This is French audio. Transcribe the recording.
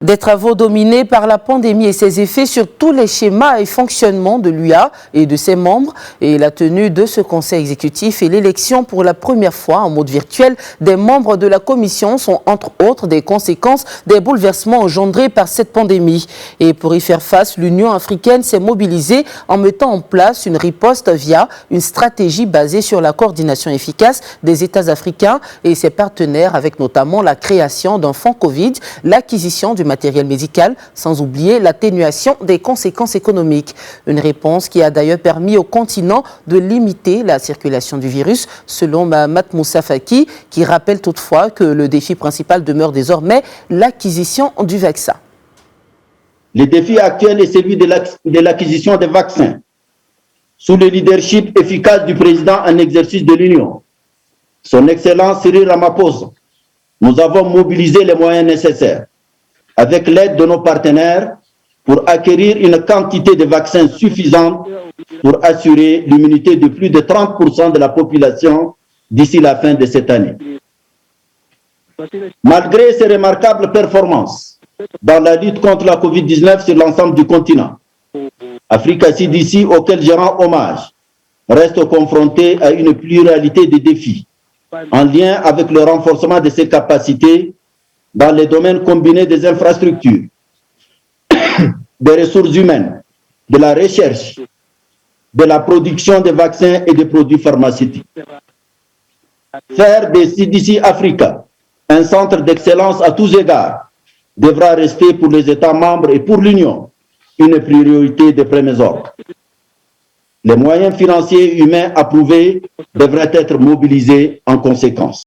Des travaux dominés par la pandémie et ses effets sur tous les schémas et fonctionnements de l'UA et de ses membres, et la tenue de ce conseil exécutif et l'élection pour la première fois en mode virtuel des membres de la commission sont entre autres des conséquences des bouleversements engendrés par cette pandémie. Et pour y faire face, l'Union africaine s'est mobilisée en mettant en place une riposte via une stratégie basée sur la coordination efficace des États africains et ses partenaires, avec notamment la création d'un fonds Covid, l'acquisition du matériel médical, sans oublier l'atténuation des conséquences économiques. Une réponse qui a d'ailleurs permis au continent de limiter la circulation du virus, selon Mahamat Moussa Faki, qui rappelle toutefois que le défi principal demeure désormais l'acquisition du vaccin. Le défi actuel est celui de l'acquisition des vaccins. Sous le leadership efficace du président en exercice de l'Union, son Excellence Cyril Ramaphosa, nous avons mobilisé les moyens nécessaires, avec l'aide de nos partenaires, pour acquérir une quantité de vaccins suffisante pour assurer l'immunité de plus de 30% de la population d'ici la fin de cette année. Malgré ces remarquables performances dans la lutte contre la COVID-19 sur l'ensemble du continent, Africa CDC, auquel je rends hommage, reste confronté à une pluralité de défis en lien avec le renforcement de ses capacités dans les domaines combinés des infrastructures, des ressources humaines, de la recherche, de la production de vaccins et de produits pharmaceutiques. Faire des CDC Africa un centre d'excellence à tous égards devra rester pour les États membres et pour l'Union une priorité de premier ordre. Les moyens financiers et humains approuvés devraient être mobilisés en conséquence.